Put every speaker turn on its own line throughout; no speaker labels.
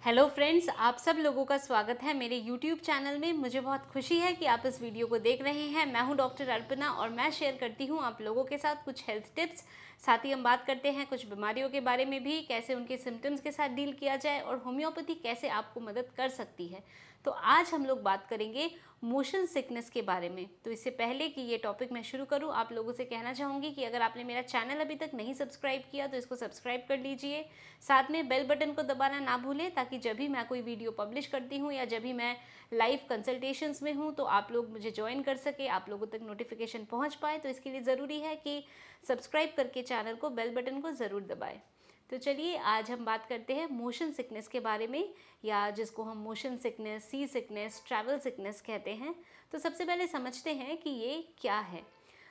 Hello friends, आप सब लोगों का स्वागत है मेरे YouTube चैनल में। मुझे बहुत खुशी है कि आप इस वीडियो को देख रहे हैं। मैं हूं डॉक्टर अर्पणा और मैं शेयर करती हूं आप लोगों के साथ कुछ हेल्थ टिप्स। साथ ही हम बात करते हैं कुछ बीमारियों के बारे में भी, कैसे उनके सिम्टम्स के साथ डील किया जाए और होम्योपैथी कैसे आपको मदद कर सकती है। तो आज हम लोग बात करेंगे मोशन सिकनेस के बारे में। तो इससे पहले कि ये टॉपिक मैं शुरू करूं, आप लोगों से कहना चाहूँगी कि अगर आपने मेरा चैनल अभी तक नहीं सब्सक्राइब किया तो इसको सब्सक्राइब कर लीजिए। साथ में बेल बटन को दबाना ना भूलें, ताकि जब भी मैं कोई वीडियो पब्लिश करती हूँ या जब भी मैं लाइव कंसल्टेशंस में हूँ तो आप लोग मुझे ज्वाइन कर सके, आप लोगों तक नोटिफिकेशन पहुँच पाए। तो इसके लिए ज़रूरी है कि सब्सक्राइब करके चैनल को, बेल बटन को ज़रूर दबाएँ। तो चलिए आज हम बात करते हैं मोशन सिकनेस के बारे में, या जिसको हम मोशन सिकनेस, सी सिकनेस, ट्रैवल सिकनेस कहते हैं। तो सबसे पहले समझते हैं कि ये क्या है।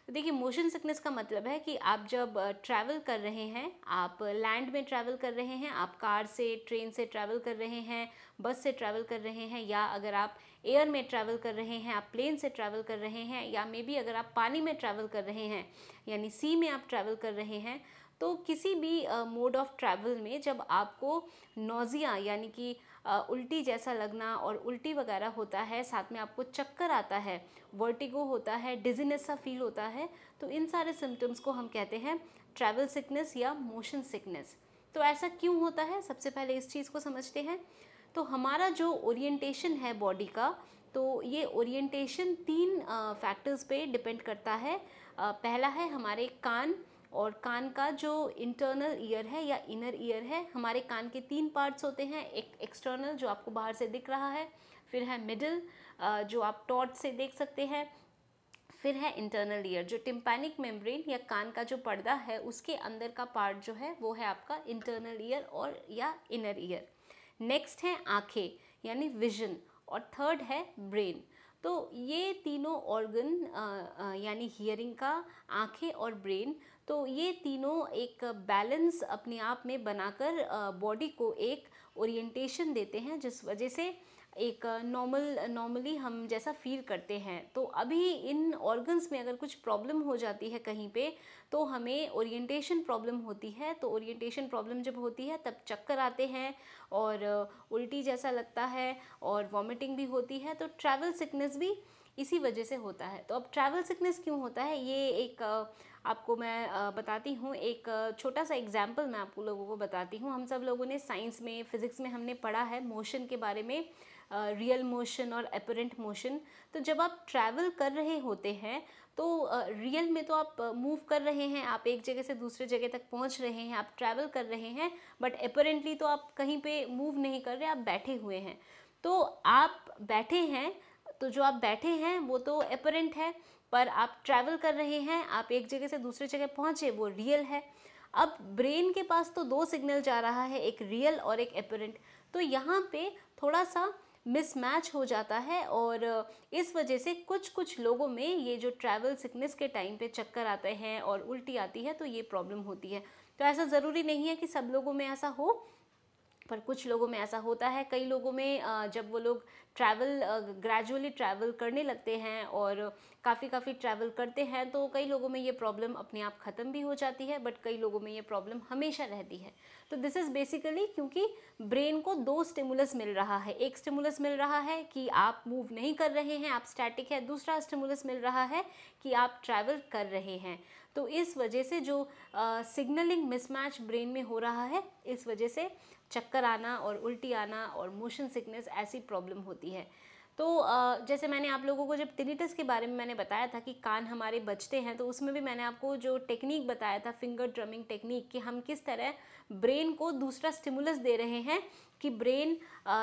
तो देखिए, मोशन सिकनेस का मतलब है कि आप जब ट्रैवल कर रहे हैं, आप लैंड में ट्रैवल कर रहे हैं, आप कार से, ट्रेन से ट्रैवल कर रहे हैं, बस से ट्रैवल कर रहे हैं, या अगर आप एयर में ट्रैवल कर रहे हैं, आप प्लेन से ट्रैवल कर रहे हैं, या मे बी अगर आप पानी में ट्रैवल कर रहे हैं यानी सी में आप ट्रैवल कर रहे हैं, तो किसी भी मोड ऑफ ट्रैवल में जब आपको नोज़िया यानी कि उल्टी जैसा लगना और उल्टी वगैरह होता है, साथ में आपको चक्कर आता है, वर्टिगो होता है, डिजीनेस सा फील होता है, तो इन सारे सिम्टम्स को हम कहते हैं ट्रैवल सिकनेस या मोशन सिकनेस। तो ऐसा क्यों होता है, सबसे पहले इस चीज़ को समझते हैं। तो हमारा जो ओरिएंटेशन है बॉडी का, तो ये ओरिएंटेशन 3 फैक्टर्स पे डिपेंड करता है। पहला है हमारे कान, और कान का जो इंटरनल ईयर है या इनर ईयर है। हमारे कान के 3 पार्ट्स होते हैं, एक एक्सटर्नल जो आपको बाहर से दिख रहा है, फिर है मिडिल जो आप टॉर्च से देख सकते हैं, फिर है इंटरनल ईयर जो टिम्पैनिक मेम्ब्रेन या कान का जो पर्दा है उसके अंदर का पार्ट जो है वो है आपका इंटरनल ईयर और या इनर ईयर। नेक्स्ट है आँखें यानी विजन, और थर्ड है ब्रेन। तो ये तीनों ऑर्गन यानी हियरिंग का, आँखें और ब्रेन, तो ये तीनों एक बैलेंस अपने आप में बनाकर बॉडी को एक ओरिएंटेशन देते हैं, जिस वजह से एक नॉर्मली हम जैसा फील करते हैं। तो अभी इन ऑर्गन्स में अगर कुछ प्रॉब्लम हो जाती है कहीं पे, तो हमें ओरिएंटेशन प्रॉब्लम होती है। तो ओरिएंटेशन प्रॉब्लम जब होती है तब चक्कर आते हैं और उल्टी जैसा लगता है और वॉमिटिंग भी होती है। तो ट्रैवल सिकनेस भी इसी वजह से होता है। तो अब ट्रैवल सिकनेस क्यों होता है, ये एक आपको मैं बताती हूँ। एक छोटा सा एग्जाम्पल मैं आपको लोगों को बताती हूँ। हम सब लोगों ने साइंस में, फिज़िक्स में हमने पढ़ा है मोशन के बारे में, रियल मोशन और एपरेंट मोशन। तो जब आप ट्रैवल कर रहे होते हैं तो रियल में तो आप मूव कर रहे हैं, आप एक जगह से दूसरे जगह तक पहुंच रहे हैं, आप ट्रैवल कर रहे हैं, बट एपरेंटली तो आप कहीं पे मूव नहीं कर रहे, आप बैठे हुए हैं। तो आप बैठे हैं, तो जो आप बैठे हैं वो तो एपरेंट है, पर आप ट्रैवल कर रहे हैं, आप एक जगह से दूसरे जगह पहुंचे, वो रियल है। अब ब्रेन के पास तो 2 सिग्नल जा रहा है, एक रियल और एक एपरेंट। तो यहाँ पे थोड़ा सा मिसमैच हो जाता है, और इस वजह से कुछ लोगों में ये जो ट्रैवल सिकनेस के टाइम पे चक्कर आते हैं और उल्टी आती है, तो ये प्रॉब्लम होती है। तो ऐसा ज़रूरी नहीं है कि सब लोगों में ऐसा हो, पर कुछ लोगों में ऐसा होता है। कई लोगों में जब वो लोग ट्रैवल ग्रेजुअली ट्रैवल करने लगते हैं और काफ़ी ट्रैवल करते हैं, तो कई लोगों में ये प्रॉब्लम अपने आप ख़त्म भी हो जाती है, बट कई लोगों में ये प्रॉब्लम हमेशा रहती है। तो दिस इज़ बेसिकली क्योंकि ब्रेन को 2 स्टिमुलस मिल रहा है। एक स्टिमुलस मिल रहा है कि आप मूव नहीं कर रहे हैं, आप स्टैटिक है। दूसरा स्टिमुलस मिल रहा है कि आप ट्रैवल कर रहे हैं। तो इस वजह से जो सिग्नलिंग मिसमैच ब्रेन में हो रहा है, इस वजह से चक्कर आना और उल्टी आना और मोशन सिकनेस ऐसी प्रॉब्लम होती है। तो जैसे मैंने आप लोगों को जब टिनिटस के बारे में मैंने बताया था कि कान हमारे बजते हैं, तो उसमें भी मैंने आपको जो टेक्निक बताया था, फिंगर ड्रमिंग टेक्निक, कि हम किस तरह ब्रेन को दूसरा स्टिमुलस दे रहे हैं कि ब्रेन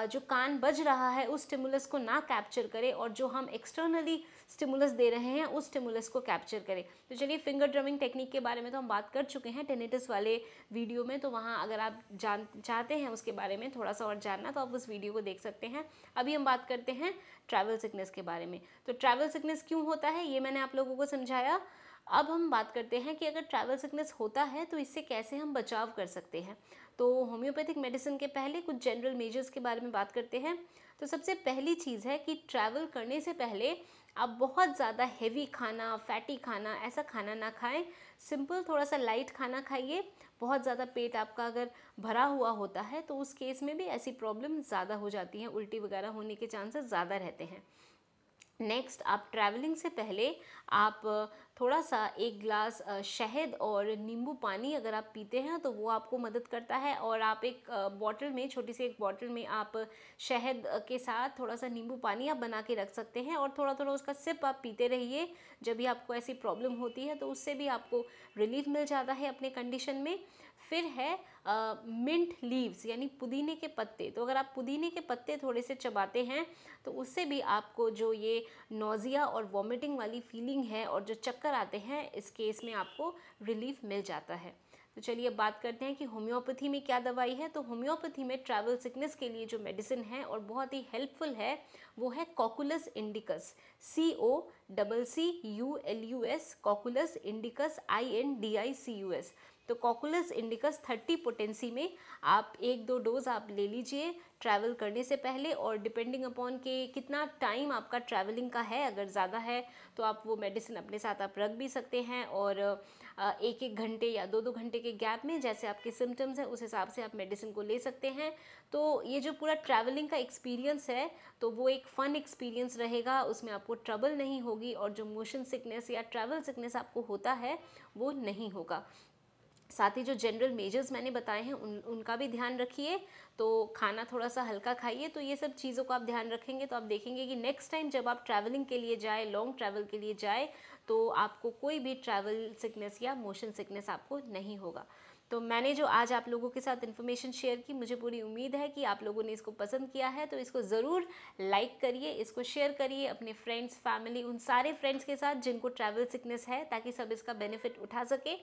जो कान बज रहा है उस स्टिमुलस को ना कैप्चर करे, और जो हम एक्सटर्नली स्टिमुलस दे रहे हैं उस स्टिमुलस को कैप्चर करे। तो चलिए, फिंगर ड्रमिंग टेक्निक के बारे में तो हम बात कर चुके हैं टिनिटस वाले वीडियो में, तो वहाँ अगर आप चाहते हैं उसके बारे में थोड़ा सा और जानना, तो आप उस वीडियो को देख सकते हैं। अभी हम बात करते हैं ट्रैवल सिकनेस के बारे में। तो ट्रैवल सिकनेस क्यों होता है ये मैंने आप लोगों को समझाया। अब हम बात करते हैं कि अगर ट्रैवल सिकनेस होता है तो इससे कैसे हम बचाव कर सकते हैं। तो होम्योपैथिक मेडिसिन के पहले कुछ जनरल मेजर्स के बारे में बात करते हैं। तो सबसे पहली चीज़ है कि ट्रैवल करने से पहले आप बहुत ज़्यादा हेवी खाना, फैटी खाना, ऐसा खाना ना खाएं। सिंपल थोड़ा सा लाइट खाना खाइए, बहुत ज़्यादा पेट आपका अगर भरा हुआ होता है तो उस केस में भी ऐसी प्रॉब्लम ज़्यादा हो जाती हैं, उल्टी वगैरह होने के चांसेस ज़्यादा रहते हैं। नेक्स्ट, आप ट्रैवलिंग से पहले आप थोड़ा सा 1 ग्लास शहद और नींबू पानी अगर आप पीते हैं तो वो आपको मदद करता है। और आप एक बॉटल में, छोटी सी एक बॉटल में आप शहद के साथ थोड़ा सा नींबू पानी आप बना के रख सकते हैं और थोड़ा थोड़ा उसका सिप आप पीते रहिए जब भी आपको ऐसी प्रॉब्लम होती है, तो उससे भी आपको रिलीफ मिल जाता है अपने कंडीशन में। फिर है मिंट लीव्स यानी पुदीने के पत्ते। तो अगर आप पुदीने के पत्ते थोड़े से चबाते हैं तो उससे भी आपको जो ये नोज़िया और वॉमिटिंग वाली फीलिंग है और जो चक्कर आते हैं, इस केस में आपको रिलीफ मिल जाता है। तो चलिए अब बात करते हैं कि होम्योपैथी में क्या दवाई है। तो होम्योपैथी में ट्रैवल सिकनेस के लिए जो मेडिसिन है और बहुत ही हेल्पफुल है वो है Cocculus indicus, COCCULUS, Cocculus indicus, INDICUS। तो कॉकुलस इंडिकस 30 पोटेंसी में आप 1-2 डोज आप ले लीजिए ट्रैवल करने से पहले। और डिपेंडिंग अपॉन के कितना टाइम आपका ट्रैवलिंग का है, अगर ज़्यादा है तो आप वो मेडिसिन अपने साथ आप रख भी सकते हैं। और 1-1 घंटे या 2-2 घंटे के गैप में जैसे आपके सिम्टम्स हैं उस हिसाब से आप मेडिसिन को ले सकते हैं। तो ये जो पूरा ट्रैवलिंग का एक्सपीरियंस है तो वो एक फ़न एक्सपीरियंस रहेगा, उसमें आपको ट्रबल नहीं होगी और जो मोशन सिकनेस या ट्रैवल सिकनेस आपको होता है वो नहीं होगा। साथ ही जो जनरल मेजर्स मैंने बताए हैं उनका भी ध्यान रखिए। तो खाना थोड़ा सा हल्का खाइए। तो ये सब चीज़ों का आप ध्यान रखेंगे तो आप देखेंगे कि नेक्स्ट टाइम जब आप ट्रैवलिंग के लिए जाए, लॉन्ग ट्रैवल के लिए जाए, तो आपको कोई भी ट्रैवल सिकनेस या मोशन सिकनेस आपको नहीं होगा। तो मैंने जो आज आप लोगों के साथ इन्फॉर्मेशन शेयर की, मुझे पूरी उम्मीद है कि आप लोगों ने इसको पसंद किया है। तो इसको ज़रूर लाइक करिए, इसको शेयर करिए अपने फ्रेंड्स, फैमिली, उन सारे फ्रेंड्स के साथ जिनको ट्रैवल सिकनेस है, ताकि सब इसका बेनिफिट उठा सके।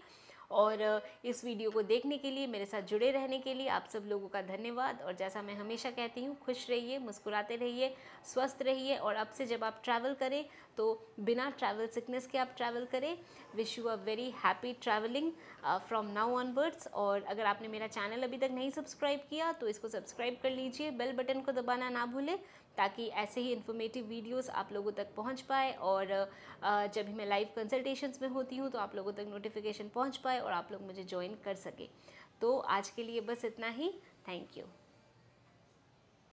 और इस वीडियो को देखने के लिए, मेरे साथ जुड़े रहने के लिए आप सब लोगों का धन्यवाद। और जैसा मैं हमेशा कहती हूँ, खुश रहिए, मुस्कुराते रहिए, स्वस्थ रहिए। और अब से जब आप ट्रैवल करें तो बिना ट्रैवल सिकनेस के आप ट्रैवल करें। Wish you a very happy travelling from now onwards. और अगर आपने मेरा चैनल अभी तक नहीं सब्सक्राइब किया तो इसको सब्सक्राइब कर लीजिए, बेल बटन को दबाना ना भूलें, ताकि ऐसे ही इन्फॉर्मेटिव वीडियोस आप लोगों तक पहुंच पाए। और जब भी मैं लाइव कंसल्टेशंस में होती हूं तो आप लोगों तक नोटिफिकेशन पहुंच पाए और आप लोग मुझे ज्वाइन कर सके। तो आज के लिए बस इतना ही। Thank you.